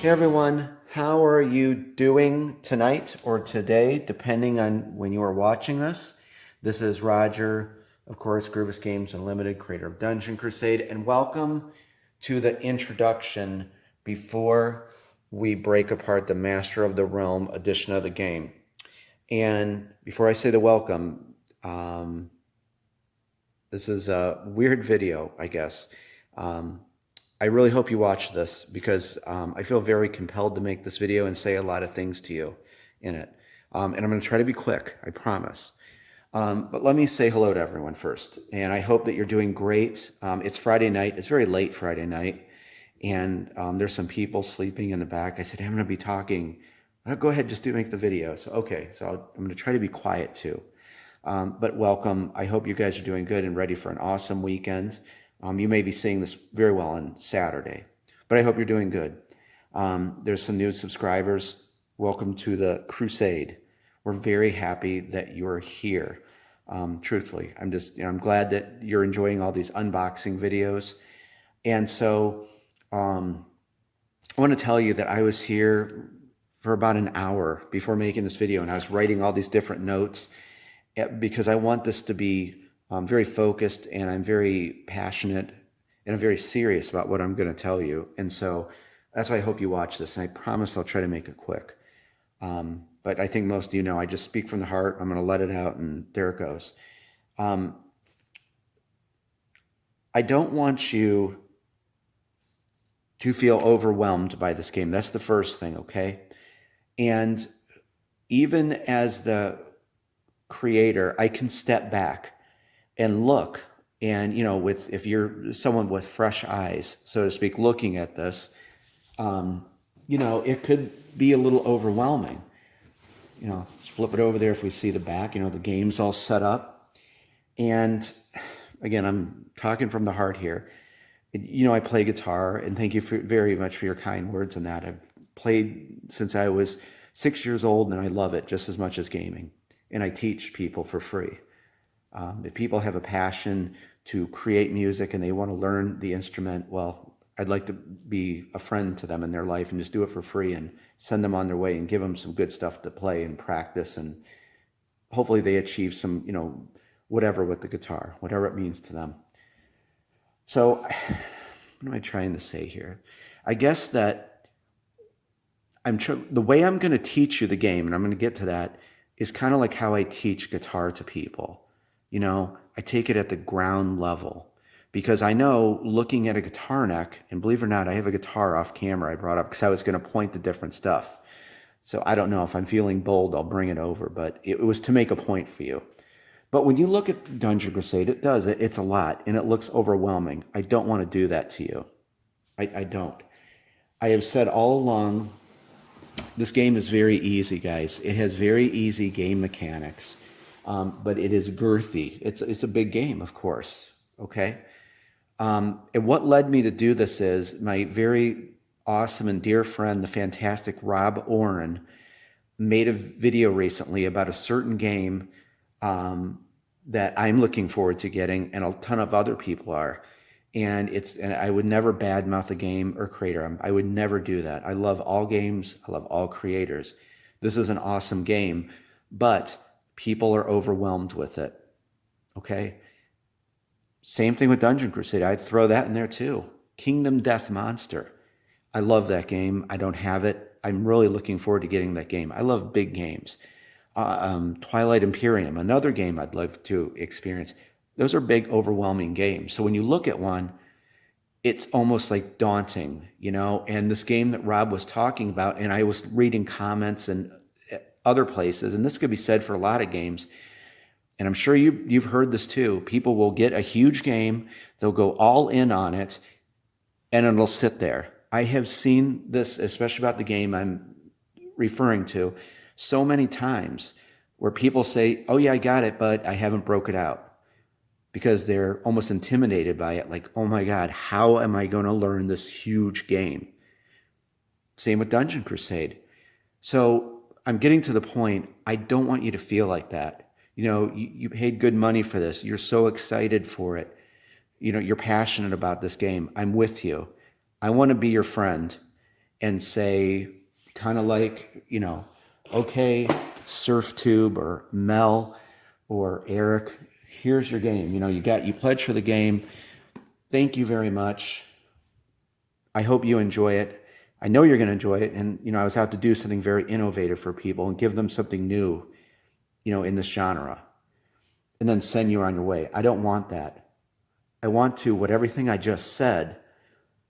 Hey everyone, how are you doing tonight or today, depending on when you are watching this? This is Roger, of course, Groovis Games Unlimited, creator of Dungeon Crusade, and welcome to the introduction before we break apart the Master of the Realm edition of the game. And before I say the welcome, this is a weird video, I guess. I really hope you watch this because I feel very compelled to make this video and say a lot of things to you in it. And I'm going to try to be quick, I promise. But let me say hello to everyone first. And I hope that you're doing great. It's Friday night. It's very late Friday night. And there's some people sleeping in the back. I said, I'm going to be talking. Go ahead, just make the video. So, okay. So I'm going to try to be quiet too. But welcome. I hope you guys are doing good and ready for an awesome weekend. You may be seeing this very well on Saturday, but I hope you're doing good. There's some new subscribers. Welcome to the Crusade. We're very happy that you're here. Truthfully, I'm glad that you're enjoying all these unboxing videos. And so I want to tell you that I was here for about an hour before making this video, and I was writing all these different notes because I want this to be very focused, and I'm very passionate, and I'm very serious about what I'm going to tell you. And so that's why I hope you watch this, and I promise I'll try to make it quick. But I think most of you know I just speak from the heart. I'm going to let it out, and there it goes. I don't want you to feel overwhelmed by this game. That's the first thing, okay? And even as the creator, I can step back and look, and if you're someone with fresh eyes, so to speak, looking at this, it could be a little overwhelming. Let's flip it over there. If we see the back, the game's all set up, and again, I'm talking from the heart here. I play guitar, and thank you very much for your kind words on that. I've played since I was 6 years old, and I love it just as much as gaming, and I teach people for free. If people have a passion to create music and they want to learn the instrument, well, I'd like to be a friend to them in their life and just do it for free and send them on their way and give them some good stuff to play and practice, and hopefully they achieve some, whatever with the guitar, whatever it means to them. So what am I trying to say here? I guess that the way I'm going to teach you the game, and I'm going to get to that, is kind of like how I teach guitar to people. I take it at the ground level, because I know looking at a guitar neck, and believe it or not, I have a guitar off camera I brought up because I was going to point to different stuff. So I don't know if I'm feeling bold, I'll bring it over, but it was to make a point for you. But when you look at Dungeon Crusade, it's a lot, and it looks overwhelming. I don't want to do that to you. I don't. I have said all along, this game is very easy, guys. It has very easy game mechanics. But it is girthy. It's a big game, of course, okay? And what led me to do this is my very awesome and dear friend, the fantastic Rob Oren, made a video recently about a certain game that I'm looking forward to getting, and a ton of other people are. And I would never badmouth a game or creator. I would never do that. I love all games. I love all creators. This is an awesome game, but people are overwhelmed with it, okay? Same thing with Dungeon Crusade. I'd throw that in there too. Kingdom Death Monster. I love that game. I don't have it. I'm really looking forward to getting that game. I love big games. Twilight Imperium, another game I'd love to experience. Those are big, overwhelming games. So when you look at one, it's almost like daunting, And this game that Rob was talking about, and I was reading comments and other places, and this could be said for a lot of games, and I'm sure you've heard this too. People will get a huge game, they'll go all in on it, and it'll sit there. I have seen this, especially about the game I'm referring to, so many times where people say, oh yeah, I got it, but I haven't broke it out, because they're almost intimidated by it, like, oh my God, how am I going to learn this huge game? Same with Dungeon Crusade. So I'm getting to the point, I don't want you to feel like that. You paid good money for this. You're so excited for it. You're passionate about this game. I'm with you. I want to be your friend. and say, kind of like, okay, Surf Tube or Mel or Eric, here's your game. You pledged for the game. Thank you very much. I hope you enjoy it. I know you're going to enjoy it. And, I was out to do something very innovative for people and give them something new, in this genre, and then send you on your way. I don't want that. I want to, what everything I just said,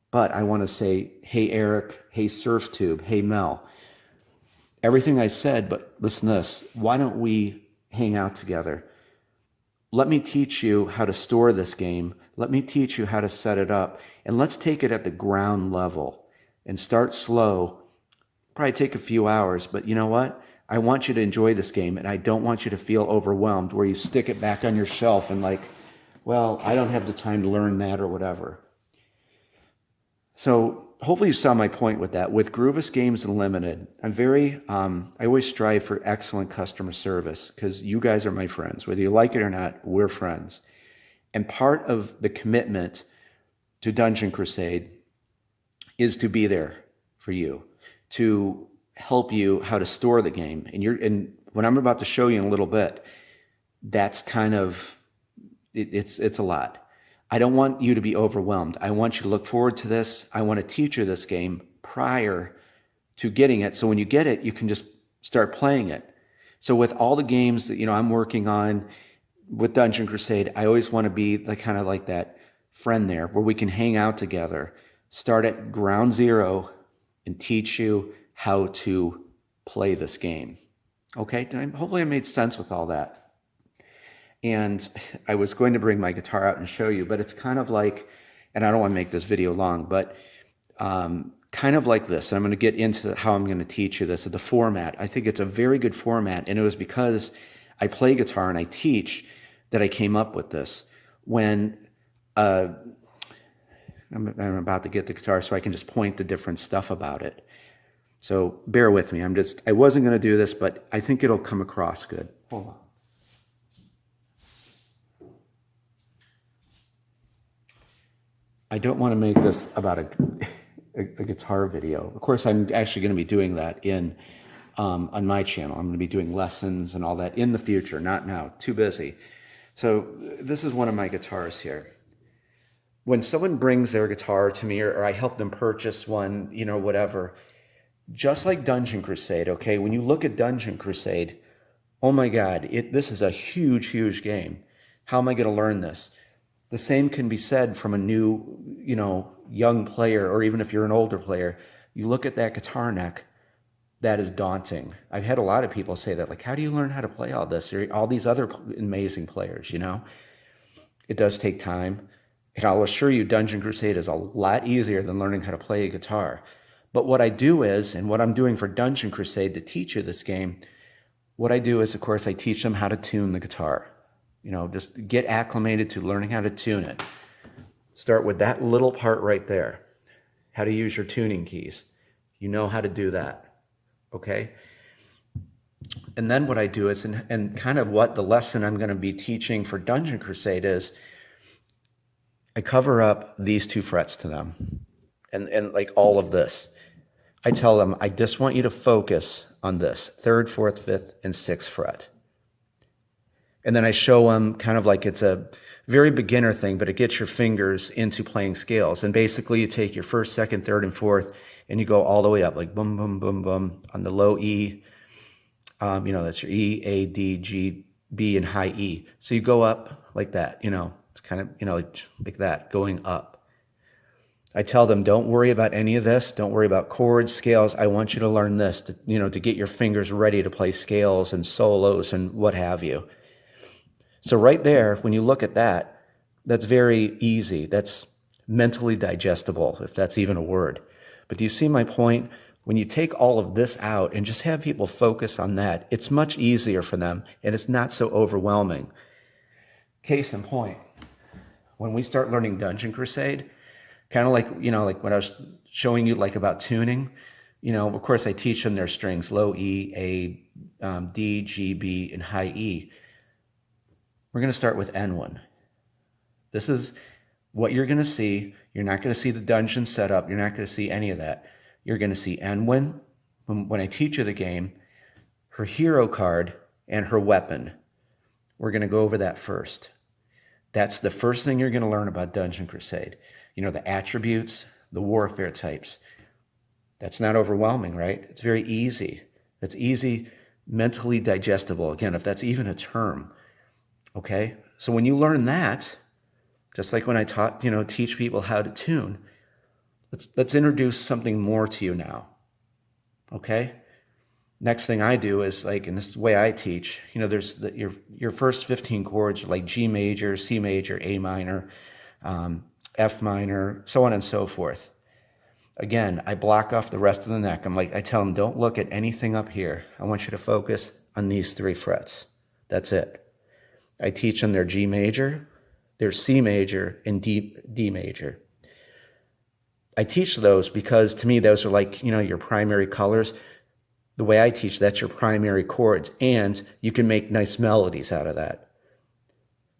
but I want to say, hey, Eric, hey, Surf Tube, hey, Mel, everything I said, but listen to this. Why don't we hang out together? Let me teach you how to store this game. Let me teach you how to set it up. And let's take it at the ground level and start slow. Probably take a few hours, but you know what? I want you to enjoy this game, and I don't want you to feel overwhelmed where you stick it back on your shelf and like, well, I don't have the time to learn that or whatever. So hopefully you saw my point with that. With Groovis Games Unlimited, I always strive for excellent customer service because you guys are my friends. Whether you like it or not, we're friends. And part of the commitment to Dungeon Crusade is to be there for you, to help you how to store the game. And what I'm about to show you in a little bit, that's kind of, it's a lot. I don't want you to be overwhelmed. I want you to look forward to this. I want to teach you this game prior to getting it. So when you get it, you can just start playing it. So with all the games that, I'm working on with Dungeon Crusade, I always want to be kind of like that friend there where we can hang out together, start at ground zero and teach you how to play this game. Okay? Hopefully I made sense with all that. And I was going to bring my guitar out and show you, but it's kind of like, and I don't want to make this video long, but kind of like this. I'm going to get into how I'm going to teach you this, the format. I think it's a very good format, and it was because I play guitar and I teach that I came up with this. When I'm about to get the guitar so I can just point the different stuff about it. So bear with me. I wasn't going to do this, but I think it'll come across good. Hold on. I don't want to make this about a guitar video. Of course, I'm actually going to be doing that on my channel. I'm going to be doing lessons and all that in the future, not now. Too busy. So this is one of my guitars here. When someone brings their guitar to me or I help them purchase one, whatever, just like Dungeon Crusade, okay? When you look at Dungeon Crusade, oh my God, this is a huge, huge game. How am I going to learn this? The same can be said from a new, young player, or even if you're an older player. You look at that guitar neck, that is daunting. I've had a lot of people say that, like, how do you learn how to play all this? Or all these other amazing players, It does take time. And I'll assure you, Dungeon Crusade is a lot easier than learning how to play a guitar. But what I do is, and what I'm doing for Dungeon Crusade to teach you this game, what I do is, of course, I teach them how to tune the guitar. Just get acclimated to learning how to tune it. Start with that little part right there. How to use your tuning keys. You know how to do that. Okay? And then what I do is, and kind of what the lesson I'm going to be teaching for Dungeon Crusade is, I cover up these two frets to them. And like all of this. I tell them, I just want you to focus on this. 3rd, 4th, 5th, and 6th fret. And then I show them kind of like it's a very beginner thing, but it gets your fingers into playing scales. And basically you take your 1st, 2nd, 3rd, and 4th, and you go all the way up, like boom, boom, boom, boom, on the low E. That's your E, A, D, G, B, and high E. So you go up like that, it's kind of, like that, going up. I tell them, don't worry about any of this. Don't worry about chords, scales. I want you to learn this, to get your fingers ready to play scales and solos and what have you. So right there, when you look at that, that's very easy. That's mentally digestible, if that's even a word. But do you see my point? When you take all of this out and just have people focus on that, it's much easier for them, and it's not so overwhelming. Case in point, when we start learning Dungeon Crusade, kind of like, like when I was showing you like about tuning, of course I teach them their strings, low E, A, D, G, B, and high E. We're going to start with N1. This is what you're going to see. You're not going to see the dungeon setup. You're not going to see any of that. you're going to see Enwyn, when I teach you the game, her hero card, and her weapon. We're going to go over that first. That's the first thing you're going to learn about Dungeon Crusade. You know, the attributes, the warfare types. That's not overwhelming, right? It's very easy. It's easy, mentally digestible. Again, if that's even a term, okay? So when you learn that, just like when I teach people how to tune, let's introduce something more to you now, okay? Next thing I do is, like, and this is the way I teach, there's your first 15 chords are like G major, C major, A minor, F minor, so on and so forth. Again, I block off the rest of the neck. I tell them, don't look at anything up here. I want you to focus on these 3 frets. That's it. I teach them their G major, their C major, and D major. I teach those because, to me, those are like, your primary colors. The way I teach, that's your primary chords, and you can make nice melodies out of that.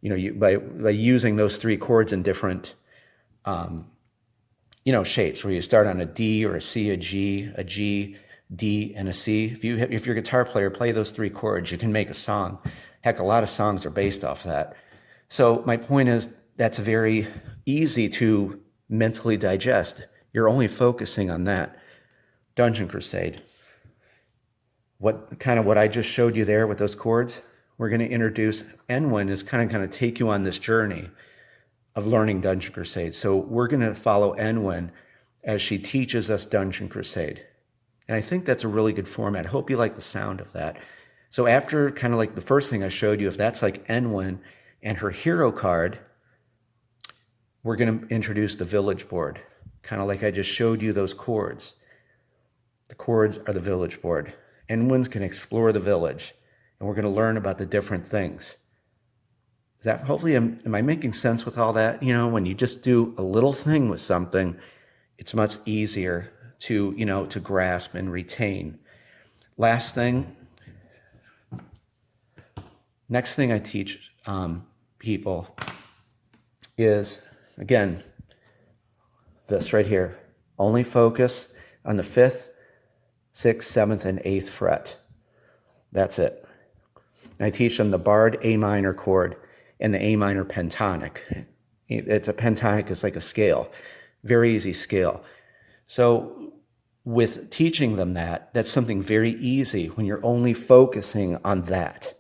By using those 3 chords in different, shapes, where you start on a D or a C, a G, D, and a C. If you're a guitar player, play those 3 chords, you can make a song. Heck, a lot of songs are based off of that. So my point is, that's very easy to mentally digest. You're only focusing on that. Dungeon Crusade. What I just showed you there with those chords, we're going to introduce. Enwyn is kind of take you on this journey of learning Dungeon Crusade. So we're going to follow Enwyn as she teaches us Dungeon Crusade. And I think that's a really good format. I hope you like the sound of that. So after like the first thing I showed you, if that's like Enwyn and her hero card, we're going to introduce the village board, kind of like I just showed you those chords. The chords are the village board. Enwyn can explore the village, and we're going to learn about the different things. Hopefully, am I making sense with all that? When you just do a little thing with something, it's much easier to grasp and retain. Next thing I teach people is, again, this right here. Only focus on the 5th, 6th, 7th, and 8th fret. That's it. And I teach them the barred A minor chord and the A minor pentatonic. It's a pentatonic, it's like a scale. Very easy scale. So with teaching them that's something very easy when you're only focusing on that.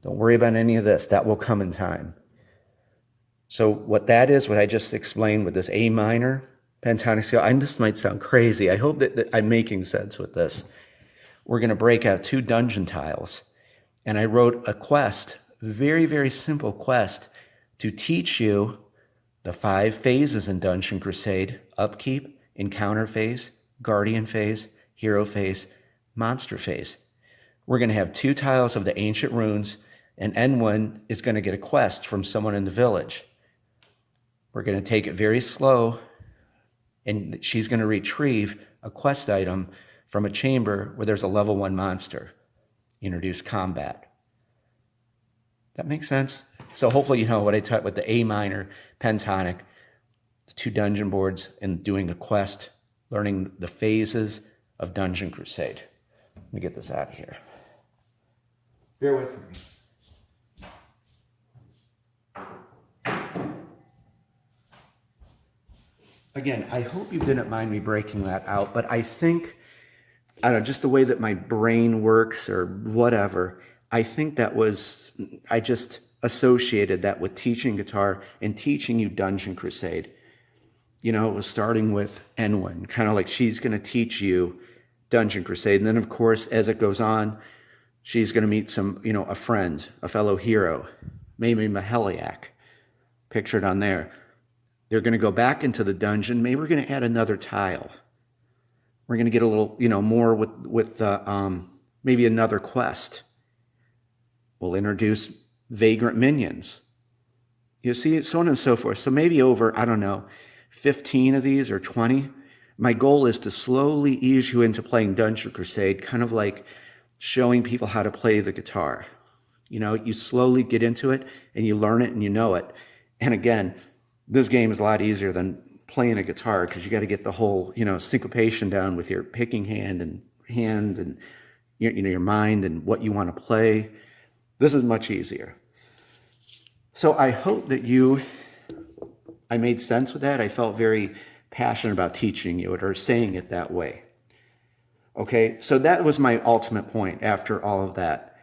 Don't worry about any of this. That will come in time. So what that is, what I just explained with this A minor pentatonic scale, this might sound crazy. I hope that I'm making sense with this. We're going to break out 2 dungeon tiles. And I wrote a quest, very, very simple quest, to teach you the 5 phases in Dungeon Crusade: upkeep, encounter phase, guardian phase, hero phase, monster phase. We're going to have 2 tiles of the ancient runes, and Enwyn is going to get a quest from someone in the village. We're going to take it very slow, and she's going to retrieve a quest item from a chamber where there's a level 1 monster. Introduce combat. That makes sense? So hopefully you know what I taught with the A minor pentatonic, the 2 dungeon boards, and doing a quest, learning the phases of Dungeon Crusade. Let me get this out of here. Bear with me. Again, I hope you didn't mind me breaking that out, but I think, I don't know, just the way that my brain works or whatever, I think I just associated that with teaching guitar and teaching you Dungeon Crusade. It was starting with Enwyn, kind of like she's going to teach you Dungeon Crusade. And then, of course, as it goes on, she's going to meet a friend, a fellow hero, maybe Maheliak, pictured on there. They're going to go back into the dungeon. Maybe we're going to add another tile. We're going to get a little, more with maybe another quest. We'll introduce vagrant minions. You see, so on and so forth. So maybe over, 15 of these or 20. My goal is to slowly ease you into playing Dungeon Crusade, kind of like showing people how to play the guitar. You slowly get into it and you learn it and you know it. And again, this game is a lot easier than playing a guitar, because you got to get the whole, syncopation down with your picking hand and your mind and what you want to play. This is much easier. So I hope that I made sense with that. I felt very passionate about teaching you it or saying it that way. Okay, so that was my ultimate point after all of that.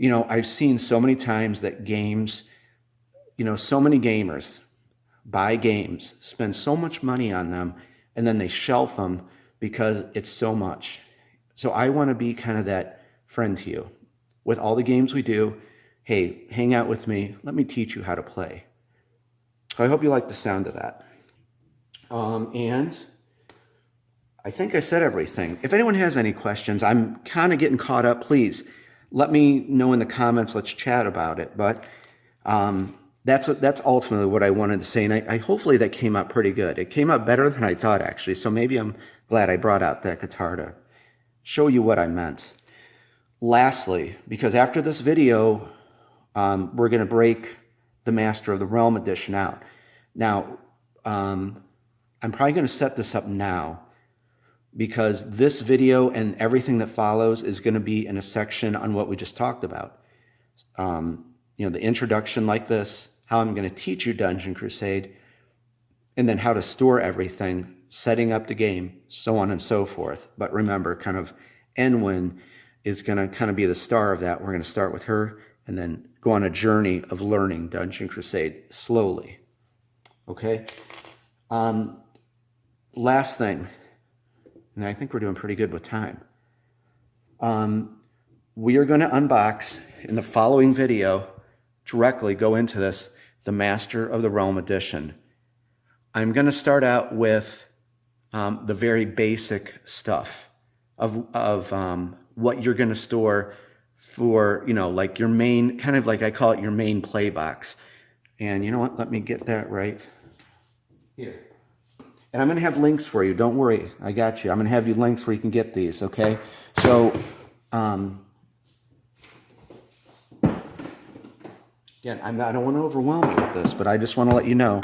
I've seen so many times that games, so many gamers buy games, spend so much money on them, and then they shelf them because it's so much. So I want to be kind of that friend to you. With all the games we do, hey, hang out with me. Let me teach you how to play. So I hope you like the sound of that. And I think I said everything. If anyone has any questions, I'm kind of getting caught up. Please let me know in the comments. Let's chat about it. But that's ultimately what I wanted to say. And I hopefully that came out pretty good. It came out better than I thought, actually. So maybe I'm glad I brought out that guitar to show you what I meant. Lastly, because after this video, we're going to break the Master of the Realm edition out. Now, I'm probably going to set this up now, because this video and everything that follows is going to be in a section on what we just talked about. The introduction like this, how I'm going to teach you Dungeon Crusade, and then how to store everything, setting up the game, so on and so forth. But remember, kind of Enwyn is going to kind of be the star of that. We're going to start with her and then go on a journey of learning Dungeon Crusade slowly. Okay? Last thing, and I think we're doing pretty good with time. We are going to unbox in the following video, directly go into this, the Master of the Realm edition. I'm going to start out with the very basic stuff of what you're going to store for, like your main, kind of like I call it your main play box. And you know what? Let me get that right here. And I'm going to have links for you. Don't worry. I got you. I'm going to have you links where you can get these, okay? So, again, I don't want to overwhelm you with this, but I just want to let you know,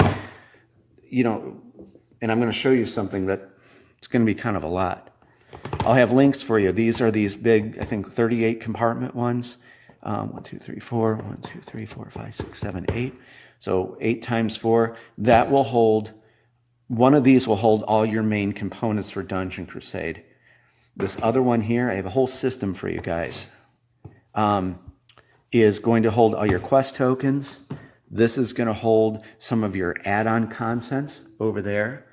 and I'm going to show you something that it's going to be kind of a lot. I'll have links for you. These are these big, I think, 38 compartment ones. 1, 2, 3, 4. 1, 2, 3, 4, 5, 6, 7, 8. So 8 times 4. That will hold, one of these will hold all your main components for Dungeon Crusade. This other one here, I have a whole system for you guys, is going to hold all your quest tokens. This is going to hold some of your add-on content over there.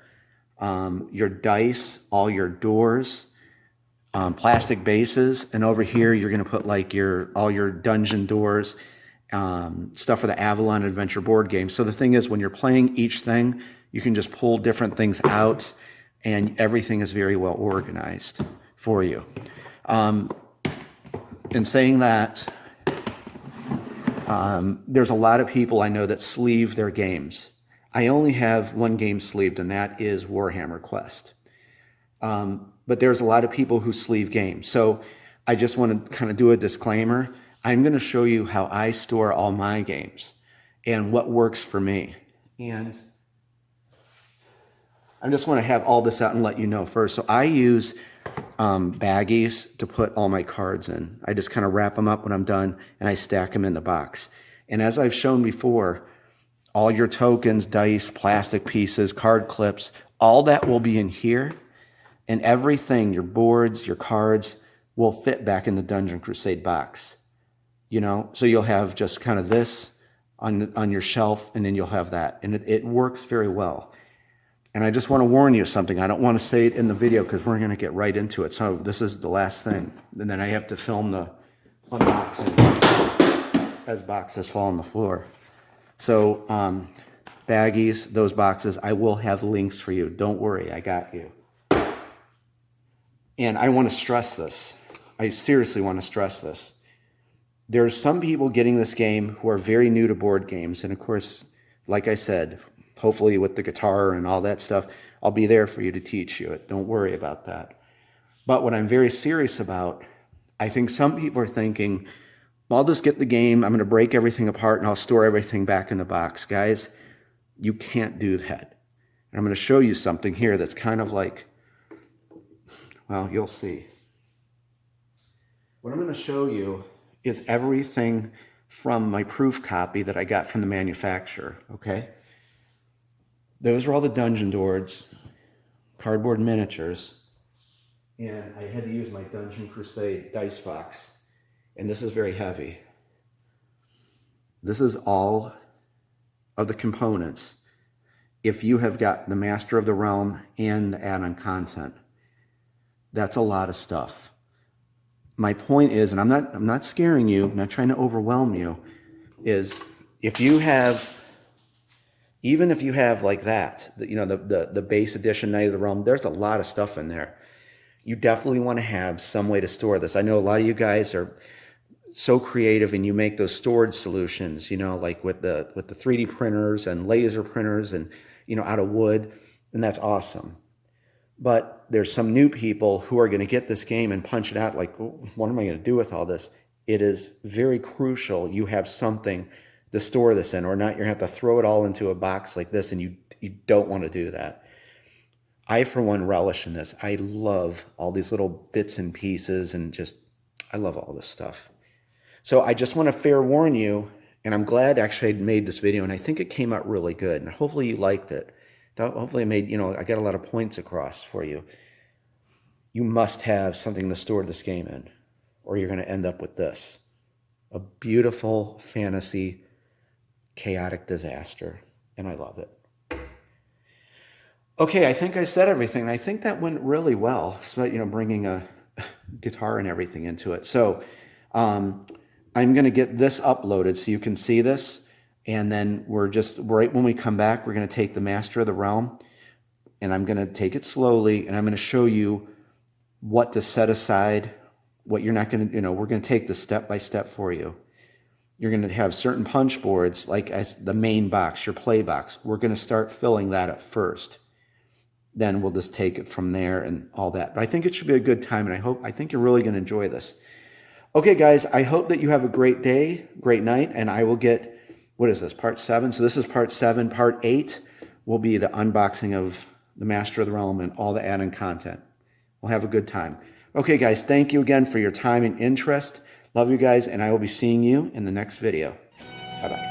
Your dice, all your doors, plastic bases, and over here you're going to put like all your dungeon doors, stuff for the Avalon Adventure board game. So the thing is, when you're playing each thing, you can just pull different things out, and everything is very well organized for you. In saying that, there's a lot of people I know that sleeve their games. I only have one game sleeved, and that is Warhammer Quest. But there's a lot of people who sleeve games. So I just want to kind of do a disclaimer. I'm going to show you how I store all my games and what works for me. And I just want to have all this out and let you know first. So I use baggies to put all my cards in. I just kind of wrap them up when I'm done, and I stack them in the box. And as I've shown before, all your tokens, dice, plastic pieces, card clips, all that will be in here. And everything, your boards, your cards, will fit back in the Dungeon Crusade box. So you'll have just kind of this on your shelf, and then you'll have that. And it works very well. And I just want to warn you of something. I don't want to say it in the video because we're going to get right into it. So this is the last thing. And then I have to film the unboxing as boxes fall on the floor. So baggies, those boxes, I will have links for you. Don't worry, I got you. And I want to stress this. I seriously want to stress this. There's some people getting this game who are very new to board games. And of course, like I said, hopefully with the guitar and all that stuff, I'll be there for you to teach you it. Don't worry about that. But what I'm very serious about, I think some people are thinking, I'll just get the game, I'm going to break everything apart, and I'll store everything back in the box. Guys, you can't do that. And I'm going to show you something here that's kind of like, well, you'll see. What I'm going to show you is everything from my proof copy that I got from the manufacturer, okay? Those are all the dungeon doors, cardboard miniatures, and I had to use my Dungeon Crusade dice box, and this is very heavy. This is all of the components if you have got the Master of the Realm and the add-on content. That's a lot of stuff. My point is, and I'm not scaring you, I'm not trying to overwhelm you, is if you have, even if you have like that, you know, the base edition Knight of the Realm, there's a lot of stuff in there. You definitely want to have some way to store this. I know a lot of you guys are so creative and you make those storage solutions, you know, like with the 3D printers and laser printers and, you know, out of wood, and that's awesome. But there's some new people who are going to get this game and punch it out like, what am I going to do with all this? It is very crucial you have something to store this in, or not you're going to have to throw it all into a box like this, and you don't want to do that. I, for one, relish in this. I love all these little bits and pieces, and just, I love all this stuff. So I just want to fair warn you, and I'm glad actually I made this video, and I think it came out really good, and hopefully you liked it. Hopefully I made, you know, I got a lot of points across for you. You must have something to store this game in, or you're going to end up with this. A beautiful fantasy, chaotic disaster, and I love it. Okay, I think I said everything. I think that went really well, so, you know, bringing a guitar and everything into it. So I'm going to get this uploaded so you can see this. And then we're just, right when we come back, we're going to take the Master of the Realm, and I'm going to take it slowly, and I'm going to show you what to set aside, what you're not going to, you know, we're going to take this step by step for you. You're going to have certain punch boards, like as the main box, your play box. We're going to start filling that at first. Then we'll just take it from there and all that. But I think it should be a good time, and I think you're really going to enjoy this. Okay, guys, I hope that you have a great day, great night, and I will get, what is this, part 7? So this is part 7. Part 8 will be the unboxing of the Master of the Realm and all the add-on content. We'll have a good time. Okay, guys, thank you again for your time and interest. Love you guys, and I will be seeing you in the next video. Bye-bye.